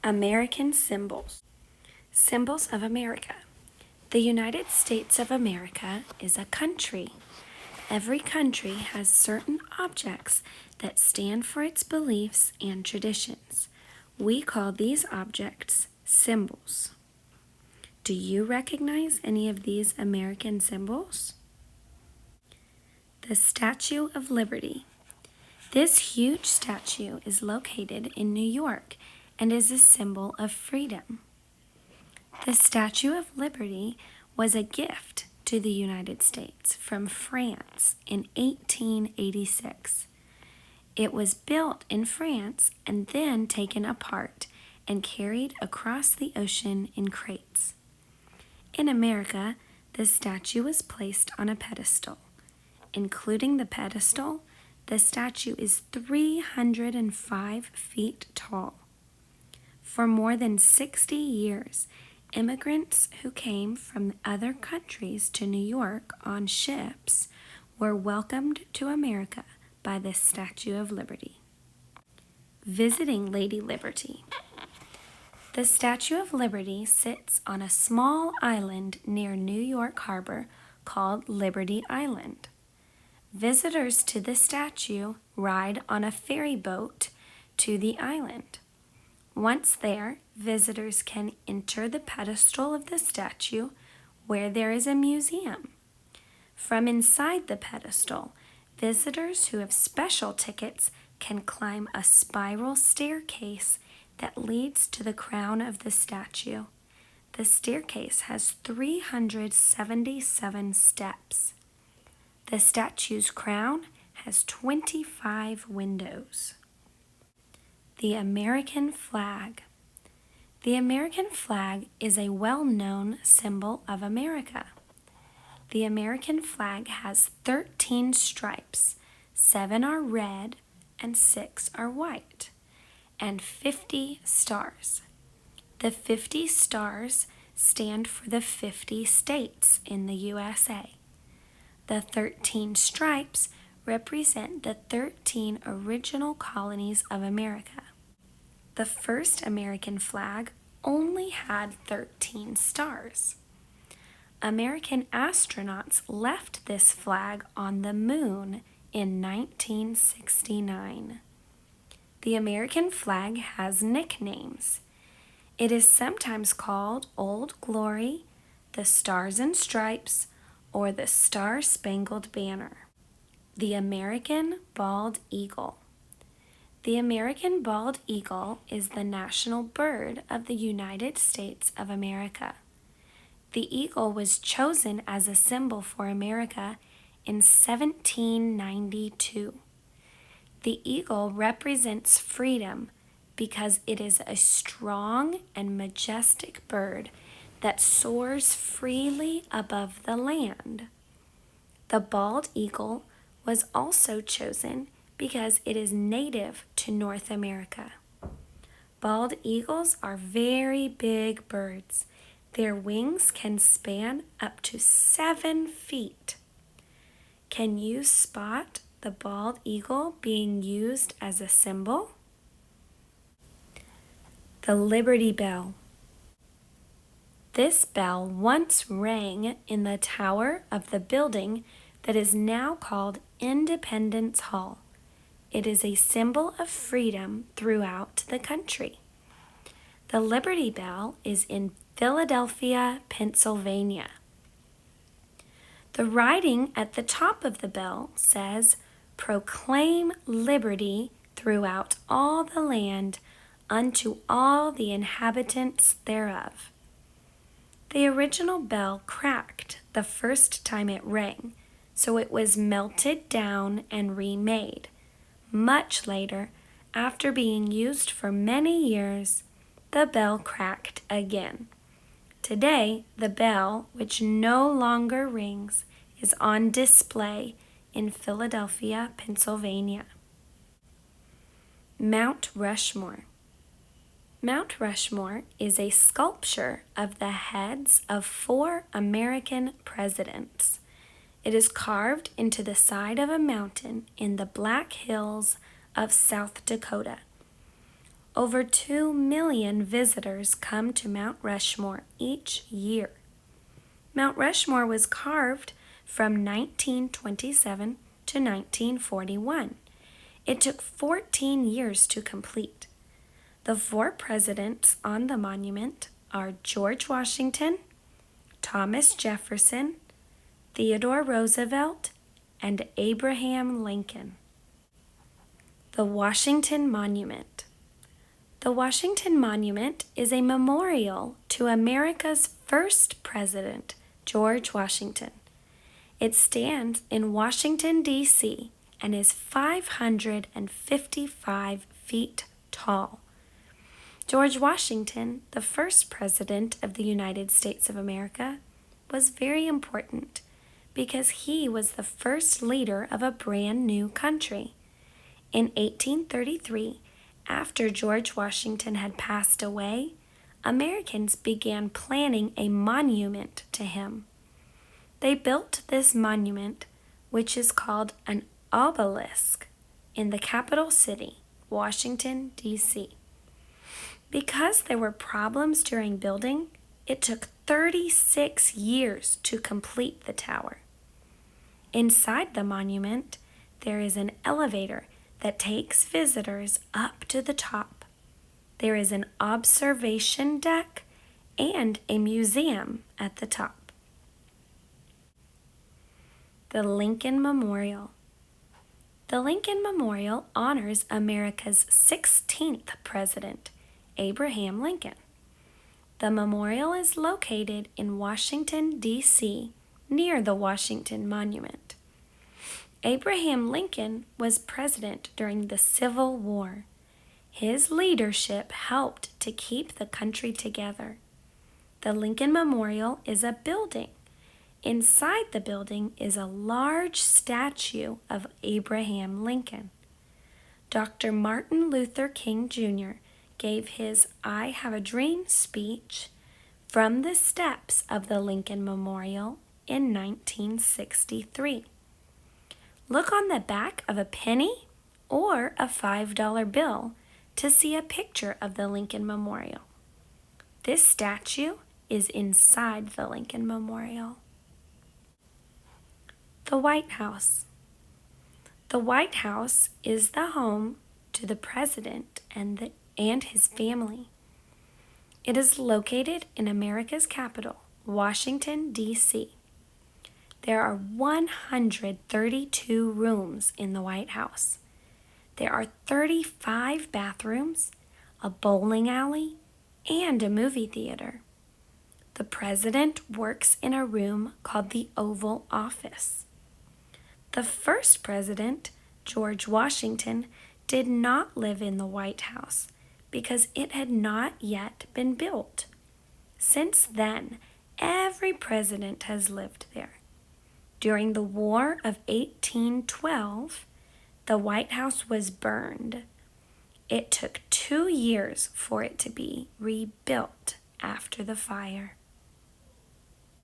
American symbols. Symbols of America. The United States of America is a country. Every country has certain objects that stand for its beliefs and traditions. We call these objects symbols. Do you recognize any of these American symbols? The Statue of Liberty. This huge statue is located in New York and is a symbol of freedom. The Statue of Liberty was a gift to the United States from France in 1886. It was built in France and then taken apart and carried across the ocean in crates. In America, the statue was placed on a pedestal. Including the pedestal, the statue is 305 feet tall. For more than 60 years, immigrants who came from other countries to New York on ships were welcomed to America by the Statue of Liberty. Visiting Lady Liberty. The Statue of Liberty sits on a small island near New York Harbor called Liberty Island. Visitors to the statue ride on a ferry boat to the island. Once there, visitors can enter the pedestal of the statue where there is a museum. From inside the pedestal, visitors who have special tickets can climb a spiral staircase that leads to the crown of the statue. The staircase has 377 steps. The statue's crown has 25 windows. The American flag. The American flag is a well-known symbol of America. The American flag has 13 stripes, 7 are red and 6 are white, and 50 stars. The 50 stars stand for the 50 states in the USA. The 13 stripes represent the 13 original colonies of America. The first American flag only had 13 stars. American astronauts left this flag on the moon in 1969. The American flag has nicknames. It is sometimes called Old Glory, the Stars and Stripes, or the Star-Spangled Banner. The American Bald Eagle. The American bald eagle is the national bird of the United States of America. The eagle was chosen as a symbol for America in 1792. The eagle represents freedom because it is a strong and majestic bird that soars freely above the land. The bald eagle was also chosen because it is native to North America. Bald eagles are very big birds. Their wings can span up to 7 feet. Can you spot the bald eagle being used as a symbol? The Liberty Bell. This bell once rang in the tower of the building that is now called Independence Hall. It is a symbol of freedom throughout the country. The Liberty Bell is in Philadelphia, Pennsylvania. The writing at the top of the bell says, "Proclaim liberty throughout all the land unto all the inhabitants thereof." The original bell cracked the first time it rang, so it was melted down and remade. Much later, after being used for many years, the bell cracked again. Today, the bell, which no longer rings, is on display in Philadelphia, Pennsylvania. Mount Rushmore. Mount Rushmore is a sculpture of the heads of 4 American presidents. It is carved into the side of a mountain in the Black Hills of South Dakota. Over 2 million visitors come to Mount Rushmore each year. Mount Rushmore was carved from 1927 to 1941. It took 14 years to complete. The 4 presidents on the monument are George Washington, Thomas Jefferson, Theodore Roosevelt, and Abraham Lincoln. The Washington Monument. The Washington Monument is a memorial to America's first president, George Washington. It stands in Washington, D.C., and is 555 feet tall. George Washington, the first president of the United States of America, was very important because he was the first leader of a brand new country. In 1833, after George Washington had passed away, Americans began planning a monument to him. They built this monument, which is called an obelisk, in the capital city, Washington, D.C. Because there were problems during building, it took 36 years to complete the tower. Inside the monument, there is an elevator that takes visitors up to the top. There is an observation deck and a museum at the top. The Lincoln Memorial. The Lincoln Memorial honors America's 16th president, Abraham Lincoln. The memorial is located in Washington, D.C., near the Washington Monument. Abraham Lincoln was president during the Civil War. His leadership helped to keep the country together. The Lincoln Memorial is a building. Inside the building is a large statue of Abraham Lincoln. Dr. Martin Luther King Jr. gave his I Have a Dream speech from the steps of the Lincoln Memorial in 1963. Look on the back of a penny or a $5 bill to see a picture of the Lincoln Memorial. This statue is inside the Lincoln Memorial. The White House. The White House is the home to the president and his family. It is located in America's capital, Washington, D.C. There are 132 rooms in the White House. There are 35 bathrooms, a bowling alley, and a movie theater. The president works in a room called the Oval Office. The first president, George Washington, did not live in the White House because it had not yet been built. Since then, every president has lived there. During the War of 1812, the White House was burned. It took 2 years for it to be rebuilt after the fire.